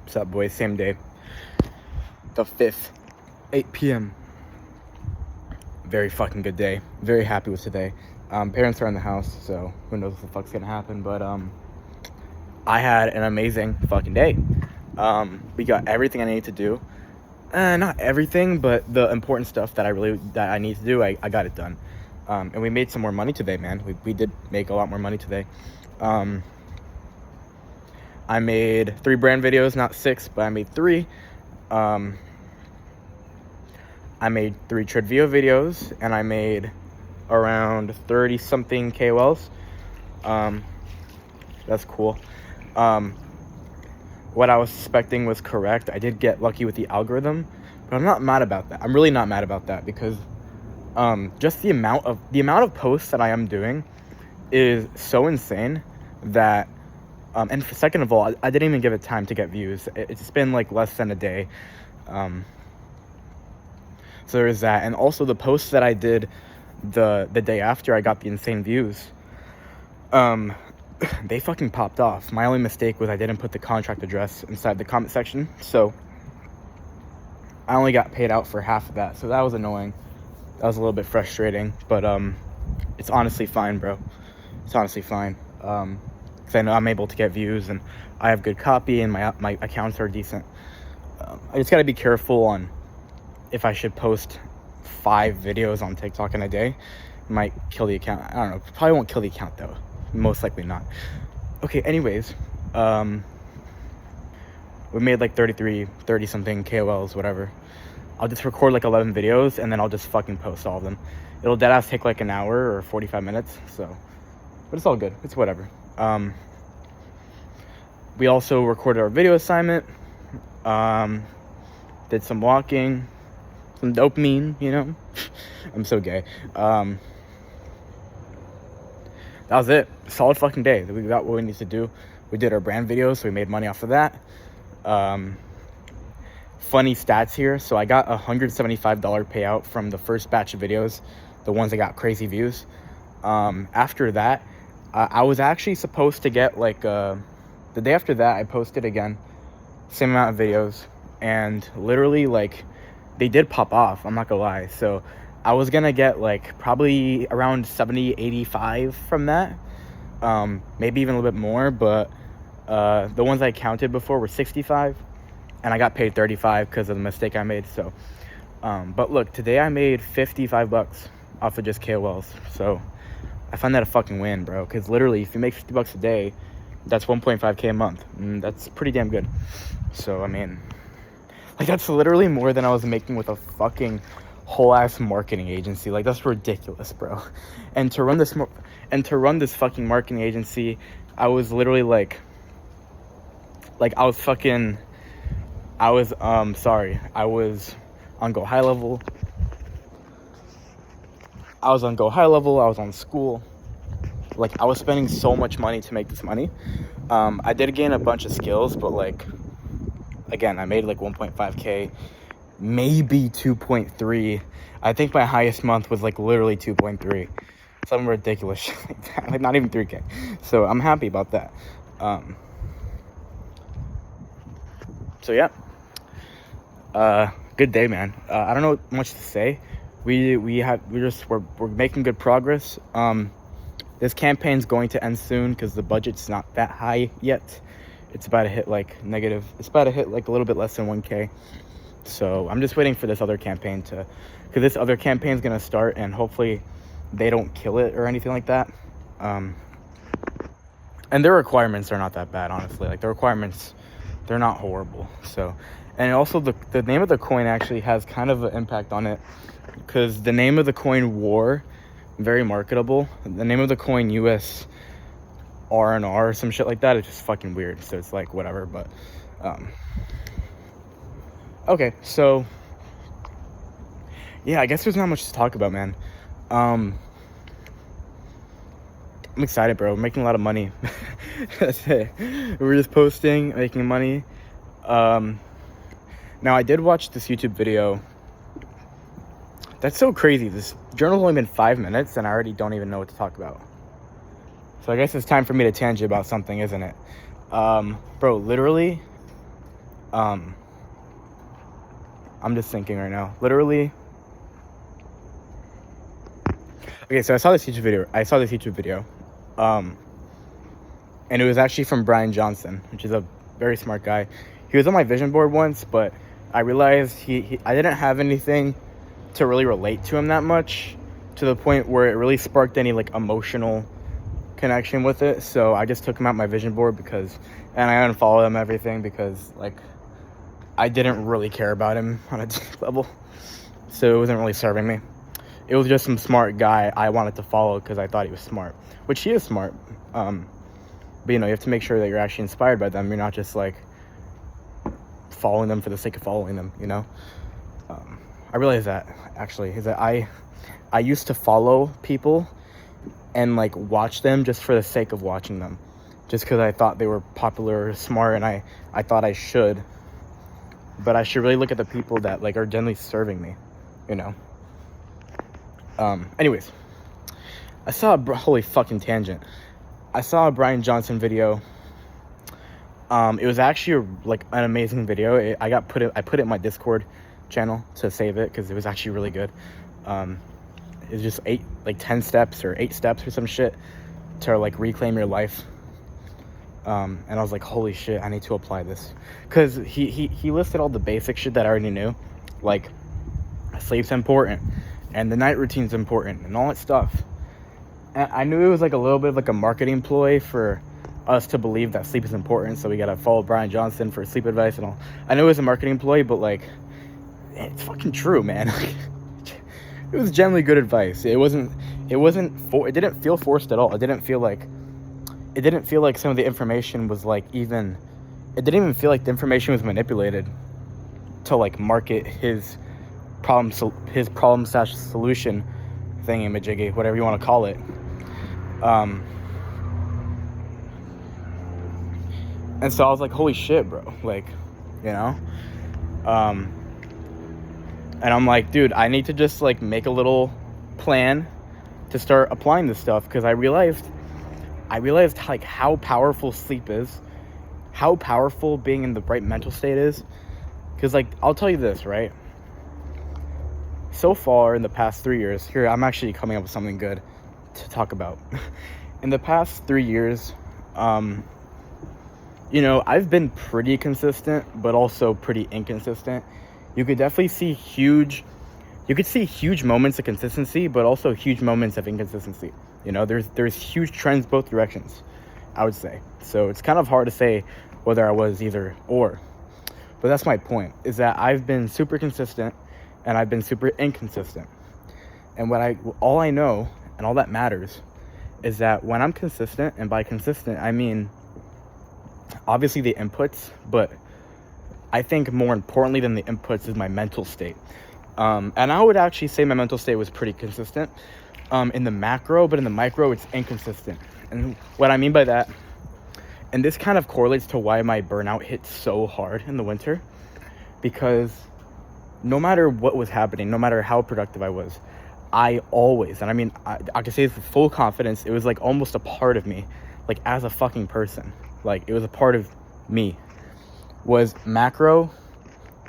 What's up, boys? Same day. The 5th, 8 p.m. Very fucking good day. Very happy with today. Parents are in the house, so who knows what the fuck's gonna happen. But I had an amazing fucking day. We got everything I needed to do. Not everything, but the important stuff that I need to do, I got it done. And we made some more money today, man. We did make a lot more money today. I made 3 brand videos, not 6, but I made 3. I made 3 Tradvio videos, and I made around 30 something KOLs. That's cool. What I was suspecting was correct. I did get lucky with the algorithm, but I'm not mad about that. I'm really not mad about that because just the amount of posts that I am doing is so insane that and second of all, I didn't even give it time to get views. It's been like less than a day. So there's that. And also the posts that I did the day after I got the insane views, they fucking popped off. My only mistake was I didn't put the contract address inside the comment section. So I only got paid out for half of that. So that was annoying. That was a little bit frustrating, but it's honestly fine, bro. It's honestly fine. Because I know I'm able to get views and I have good copy and my accounts are decent. I just got to be careful on if I should post 5 videos on TikTok in a day. It might kill the account. I don't know. Probably won't kill the account though. Most likely not. Okay, anyways. We made like 30 something KOLs, whatever. I'll just record like 11 videos and then I'll just fucking post all of them. It'll deadass take like an hour or 45 minutes. So, but it's all good. It's whatever. We also recorded our video assignment, did some walking, some dopamine, you know. I'm so gay. That was it. Solid fucking day. We got what we need to do. We did our brand videos, so we made money off of that. Funny stats here. So I got a $175 payout from the first batch of videos, the ones that got crazy views. After that, I was actually supposed to get like the day after that I posted again, same amount of videos, and literally like they did pop off, I'm not gonna lie. So I was gonna get like probably around 70-85 from that, maybe even a little bit more, but the ones I counted before were 65 and I got paid 35 because of the mistake I made. So but look, today I made $55 off of just KOLs, so I find that a fucking win, bro. Because literally, if you make $50 a day, that's 1.5K a month. And that's pretty damn good. So, I mean, like, that's literally more than I was making with a fucking whole-ass marketing agency. Like, that's ridiculous, bro. And to run this fucking marketing agency, I was literally, like, I was on Go High Level. I was on school. Like, I was spending so much money to make this money. I did gain a bunch of skills, but like, again, I made like 1.5K, maybe 2.3. I think my highest month was like literally 2.3. Something ridiculous shit like that. Like, not even 3K. So I'm happy about that. So yeah. Good day, man. I don't know much to say. We're making good progress. This campaign's going to end soon because the budget's not that high yet. It's about to hit like a little bit less than 1K. So I'm just waiting for this other campaign because this other campaign's gonna start and hopefully they don't kill it or anything like that. And their requirements are not that bad, honestly. Like, the requirements, they're not horrible. So, and also the name of the coin actually has kind of an impact on it. Because the name of the coin WAR, very marketable. The name of the coin US R&R or some shit like that is just fucking weird. So it's like whatever. But okay, so yeah, I guess there's not much to talk about, man. I'm excited, bro. We're making a lot of money. That's it. We're just posting, making money. Now I did watch this YouTube video. That's so crazy. This journal's only been 5 minutes and I already don't even know what to talk about. So I guess it's time for me to tangent about something, isn't it? Bro, literally, I'm just thinking right now. Literally. Okay, so I saw this YouTube video. And it was actually from Brian Johnson, which is a very smart guy. He was on my vision board once, but I realized I didn't have anything to really relate to him that much, to the point where it really sparked any like emotional connection with it. So I just took him out my vision board and I unfollowed him everything because like I didn't really care about him on a deep level. So it wasn't really serving me. It was just some smart guy I wanted to follow because I thought he was smart, which he is smart. But you know, you have to make sure that you're actually inspired by them. You're not just like following them for the sake of following them, you know? I realized that actually is that I used to follow people and like watch them just for the sake of watching them, just because I thought they were popular or smart, and I thought I should. But I should really look at the people that like are generally serving me, you know? Anyways, holy fucking tangent. I saw a Brian Johnson video. It was actually like an amazing video. I put it in my Discord channel to save it because it was actually really good. It was just 10 steps or 8 steps or some shit to like reclaim your life. And I was like, holy shit, I need to apply this, because he listed all the basic shit that I already knew, like sleep's important and the night routine's important and all that stuff. And I knew it was like a little bit of like a marketing ploy for us to believe that sleep is important, so we gotta follow Brian Johnson for sleep advice and all. I know it was a marketing ploy, but like it's fucking true, man. It was generally good advice. It didn't feel forced at all. It didn't feel like some of the information was like it didn't even feel like the information was manipulated to like market his problem / solution thingy-majiggy, whatever you want to call it. And so I was like, holy shit, bro, like, you know? And I'm like, dude, I need to just like make a little plan to start applying this stuff, because I realized like how powerful sleep is, how powerful being in the right mental state is. Because like, I'll tell you this, right? So far in the past 3 years, here I'm actually coming up with something good to talk about. In the past 3 years, you know, I've been pretty consistent, but also pretty inconsistent. You could definitely see huge moments of consistency, but also huge moments of inconsistency. You know, there's huge trends both directions, I would say. So it's kind of hard to say whether I was either or. But that's my point, is that I've been super consistent and I've been super inconsistent. And all I know and all that matters is that when I'm consistent, and by consistent I mean obviously the inputs, but I think more importantly than the inputs is my mental state. And I would actually say my mental state was pretty consistent in the macro, but in the micro it's inconsistent. And what I mean by that, and this kind of correlates to why my burnout hit so hard in the winter, because no matter what was happening, no matter how productive I was, I always, and I mean, I can say this with full confidence, it was like almost a part of me, like as a fucking person, like it was a part of me, was macro,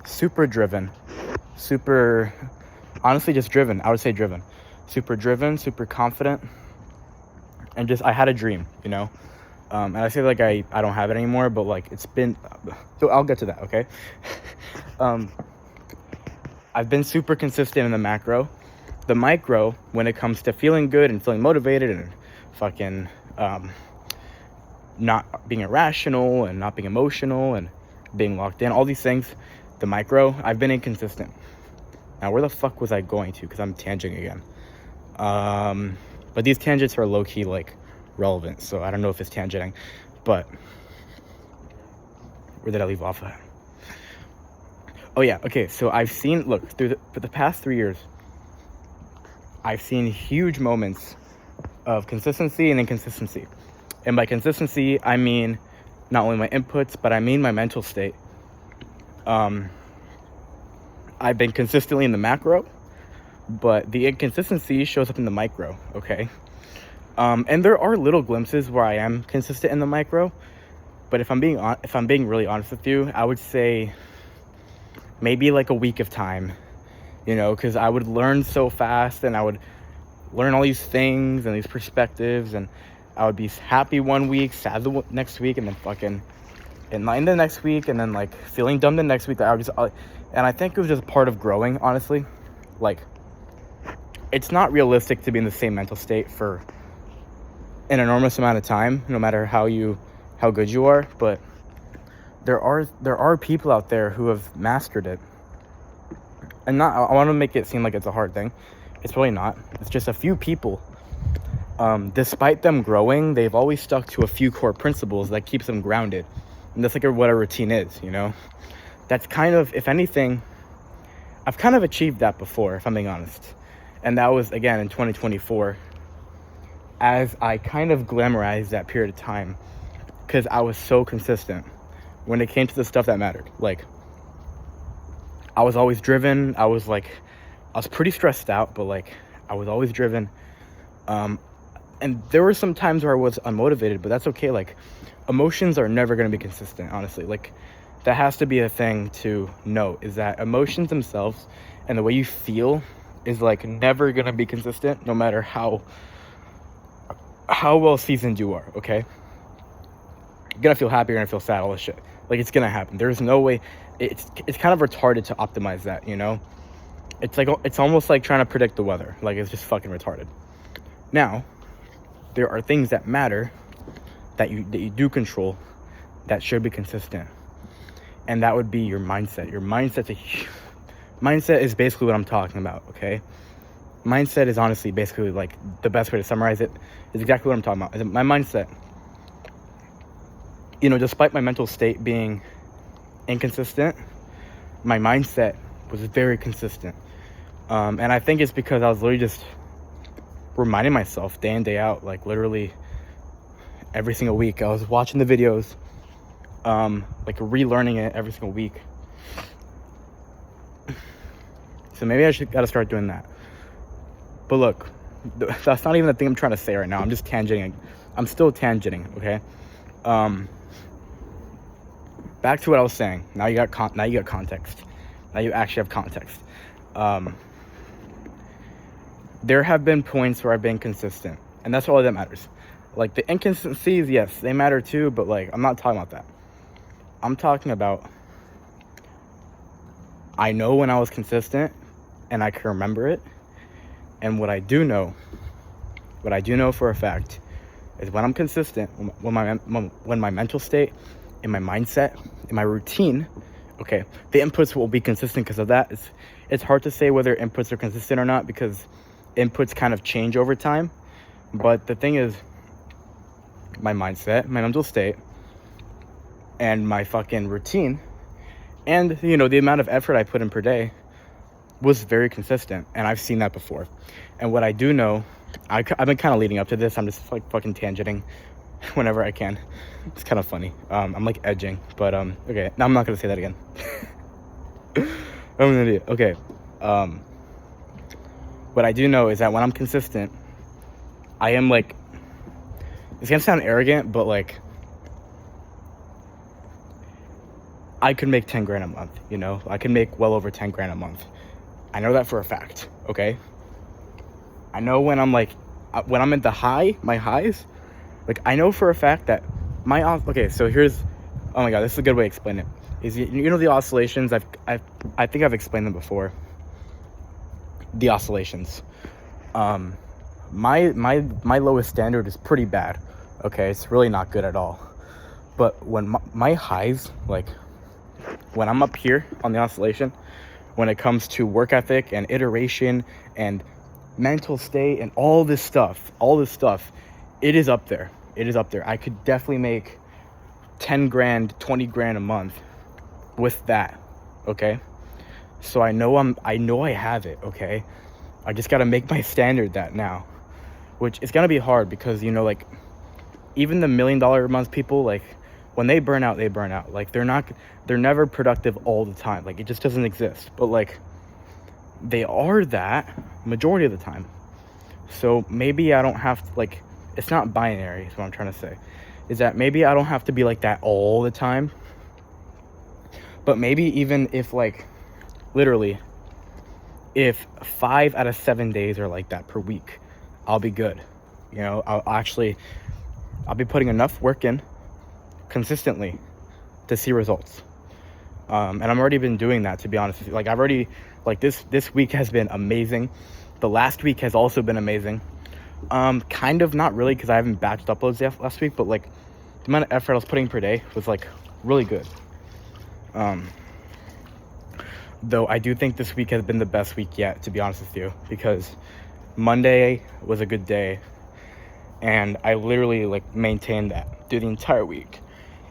super driven, super, honestly just driven, I would say driven, super confident, and just, I had a dream, you know? And I say like I don't have it anymore, but like it's been, so I'll get to that, okay? I've been super consistent in the macro. The micro, when it comes to feeling good and feeling motivated and fucking not being irrational and not being emotional and being locked in, all these things, the micro, I've been inconsistent. Now, where the fuck was I going to? Because I'm tangenting again. But these tangents are low-key, like, relevant, so I don't know if it's tangenting, but where did I leave off at? Oh yeah, okay, so I've seen, look, for the past 3 years, I've seen huge moments of consistency and inconsistency. And by consistency, I mean not only my inputs, but I mean my mental state. I've been consistently in the macro, but the inconsistency shows up in the micro, okay? And there are little glimpses where I am consistent in the micro, But if I'm being really honest with you, I would say maybe like a week of time, because I would learn so fast, and I would learn all these things and these perspectives, and I would be happy one week, sad the next week, and then fucking in the next week, and then like feeling dumb the next week. And I think it was just part of growing, honestly. Like, it's not realistic to be in the same mental state for an enormous amount of time, no matter how good you are. But there are people out there who have mastered it, and I want to make it seem like it's a hard thing. It's really not. It's just a few people. Despite them growing, they've always stuck to a few core principles that keeps them grounded. And that's like what a routine is, That's kind of, if anything, I've kind of achieved that before, if I'm being honest. And that was, again, in 2024, as I kind of glamorized that period of time, because I was so consistent when it came to the stuff that mattered. Like, I was always driven. I was pretty stressed out, but like, I was always driven. And there were some times where I was unmotivated, but that's okay. Like, emotions are never going to be consistent, honestly. Like, that has to be a thing to note, is that emotions themselves and the way you feel is like never going to be consistent, no matter how well seasoned you are, okay? You're going to feel happy, you're going to feel sad, all this shit. Like, it's going to happen. There's no way. It's kind of retarded to optimize that, It's almost like trying to predict the weather. Like, it's just fucking retarded. Now, there are things that matter that you do control that should be consistent. And that would be your mindset. Your mindset is basically what I'm talking about, okay? Mindset is honestly basically like the best way to summarize it is exactly what I'm talking about. My mindset, despite my mental state being inconsistent, my mindset was very consistent. And I think it's because I was literally just reminding myself day in, day out, like literally every single week. I was watching the videos, like relearning it every single week. So maybe I gotta start doing that. But look, that's not even the thing I'm trying to say right now. I'm just tangenting. I'm still tangenting, okay? Back to what I was saying. Now you got context. Now you actually have context. There have been points where I've been consistent, and that's all that matters. Like, the inconsistencies, yes, they matter too, but like, I'm not talking about that. I'm talking about, I know when I was consistent and I can remember it. And what I do know for a fact is when I'm consistent, when my mental state, in my mindset, in my routine, okay, the inputs will be consistent because of that. It's hard to say whether inputs are consistent or not because inputs kind of change over time. But the thing is, my mindset, my mental state, and my fucking routine, and the amount of effort I put in per day was very consistent, and I've seen that before. And what I do know, I've been kind of leading up to this. I'm just like fucking tangenting whenever I can. It's kind of funny. I'm like edging, but okay. Now I'm not gonna say that again. I'm an idiot. Okay. What I do know is that when I'm consistent, I am like, it's gonna sound arrogant, but like, I could make 10 grand a month, I can make well over 10 grand a month. I know that for a fact, okay? I know when I'm like, when I'm at my highs, like, I know for a fact that okay, so here's, oh my God, this is a good way to explain it. Is, the oscillations, I think I've explained them before. The oscillations. My lowest standard is pretty bad, okay? It's really not good at all. But when my highs, like, when I'm up here on the oscillation, when it comes to work ethic and iteration and mental state and all this stuff, it is up there. I could definitely make 10 grand, 20 grand a month with that, okay? So I know I have it, okay? I just got to make my standard that now, which is going to be hard because, like, even the $1 million a month people, like, when they burn out, Like, they're never productive all the time. Like, it just doesn't exist. But like, they are that majority of the time. So maybe I don't have to, like, it's not binary is what I'm trying to say. is that maybe I don't have to be like that all the time, but maybe even if like literally if 5 out of 7 days are like that per week, I'll be good. You know, I'll be putting enough work in consistently to see results. And I'm already been doing that, to be honest with you. Like I've already, like this week has been amazing. The last week has also been amazing. Kind of not really, because I haven't batched uploads last week, but like the amount of effort I was putting per day was like really good. Though I do think this week has been the best week yet, to be honest with you, because Monday was a good day and I literally like maintained that through the entire week.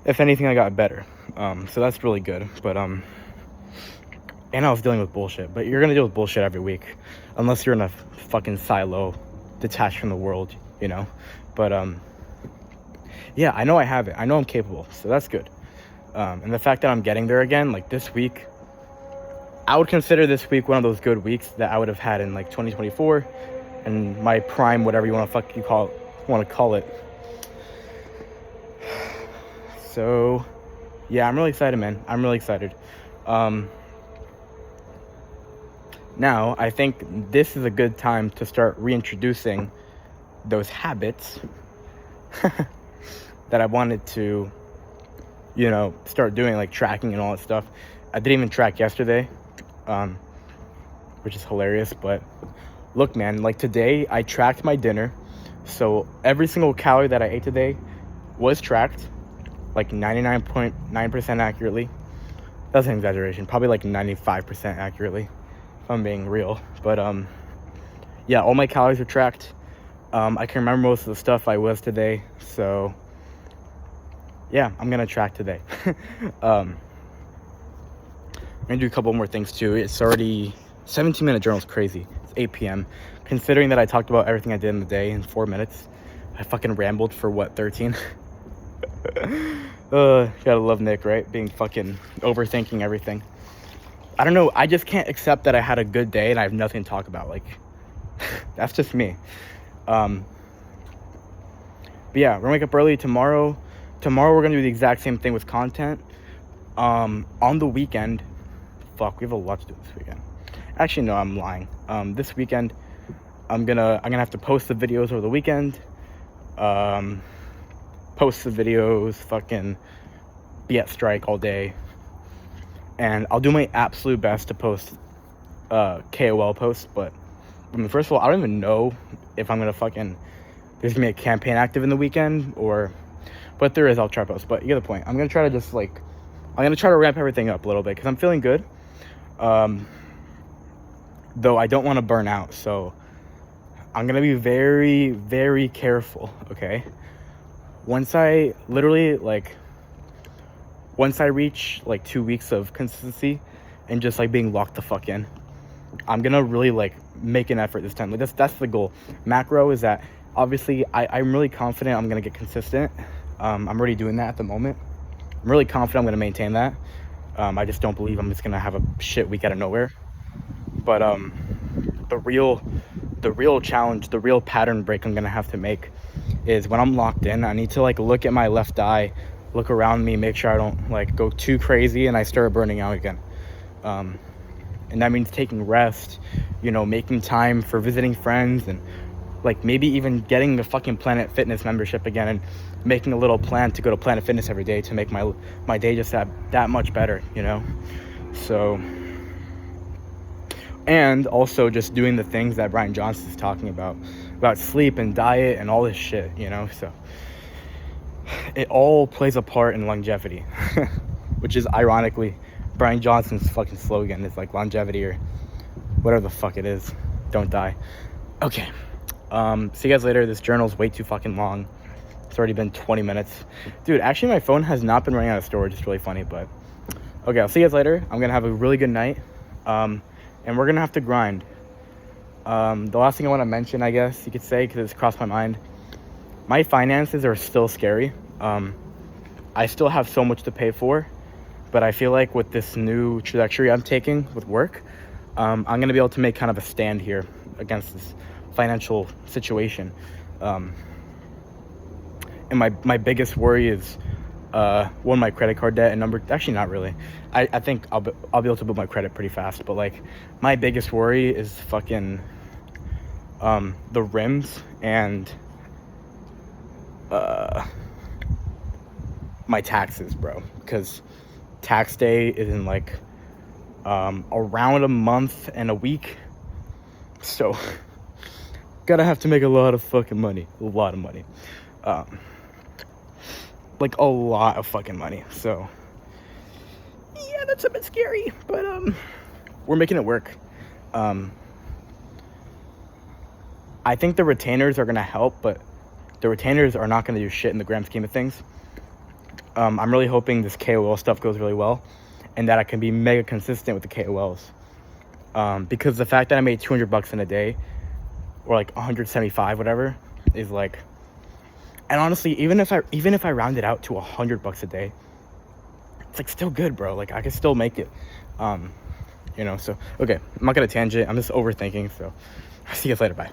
If anything, I got better. So that's really good. But and I was dealing with bullshit. But you're gonna deal with bullshit every week, unless you're in a fucking silo, detached from the world, you know. But yeah, I know I have it. I know I'm capable, so that's good. And the fact that I'm getting there again, like this week, I would consider this week one of those good weeks that I would have had in like 2024, and my prime, whatever you want to call it. So yeah, I'm really excited, man. I'm really excited. Now I think this is a good time to start reintroducing those habits that I wanted to, you know, start doing, like tracking and all that stuff. I didn't even track yesterday, which is hilarious. But look, man, like today I tracked my dinner, so every single calorie that I ate today was tracked, like 99.9% accurately. That's an exaggeration, probably like 95% accurately, if I'm being real. But yeah, all my calories are tracked. I can remember most of the stuff I was today, so yeah, I'm gonna track today. I'm gonna do a couple more things too. It's already 17-minute journal is crazy. It's 8 p.m. Considering that I talked about everything I did in the day in 4 minutes, I fucking rambled for what, 13? Gotta love Nick, right? Being fucking overthinking everything. I don't know. I just can't accept that I had a good day and I have nothing to talk about. Like, that's just me. But yeah, we're gonna wake up early tomorrow. Tomorrow we're gonna do the exact same thing with content. On the weekend, fuck, we have a lot to do this weekend. Actually, no, I'm lying. This weekend, I'm gonna have to post the videos over the weekend. Post the videos, fucking be at strike all day, and I'll do my absolute best to post KOL posts. But I mean, first of all, I don't even know if I'm gonna there's gonna be a campaign active in the weekend, or but if there is, I'll try to post. But you get the point. I'm gonna try to ramp everything up a little bit because I'm feeling good, though I don't want to burn out, so I'm gonna be very, very careful. Okay, once I reach like 2 weeks of consistency and just like being locked the fuck in, I'm gonna really like make an effort this time. Like that's the goal. Macro is that obviously I'm really confident I'm gonna get consistent. I'm already doing that at the moment. I'm really confident I'm gonna maintain that. I just don't believe I'm just gonna have a shit week out of nowhere. But the real challenge, the real pattern break I'm gonna have to make is when I'm locked in, I need to like look at my left eye, look around me, make sure I don't like go too crazy and I start burning out again. And that means taking rest, you know, making time for visiting friends, and like maybe even getting the fucking Planet Fitness membership again and making a little plan to go to Planet Fitness every day to make my day just that much better, you know. So, and also just doing the things that Brian Johnson is talking about sleep and diet and all this shit, you know. So it all plays a part in longevity, which is ironically Brian Johnson's fucking slogan is like longevity or whatever the fuck it is. Don't die. Okay. See you guys later. This journal's way too fucking long. It's already been 20 minutes. Dude, actually my phone has not been running out of storage. It's really funny, but okay, I'll see you guys later. I'm gonna have a really good night. And we're gonna have to grind. The last thing I want to mention, I guess you could say, because it's crossed my mind, my finances are still scary. I still have so much to pay for, but I feel like with this new trajectory I'm taking with work, I'm gonna be able to make kind of a stand here against this financial situation. And my biggest worry is one, my credit card debt, and number, actually not really. I think I'll be able to build my credit pretty fast, but like my biggest worry is fucking the rims and my taxes, bro, because tax day is in like around a month and a week, so gotta have to make a lot of fucking money, like a lot of fucking money. So yeah, that's a bit scary, but we're making it work. I think the retainers are gonna help, but the retainers are not gonna do shit in the grand scheme of things. I'm really hoping this KOL stuff goes really well, and that I can be mega consistent with the KOLs. Because the fact that I made $200 in a day, or like 175, whatever, is like, and honestly, even if I round it out to $100 a day, it's like still good, bro. Like I can still make it. So okay, I'm not gonna tangent. I'm just overthinking. So I'll see you guys later. Bye.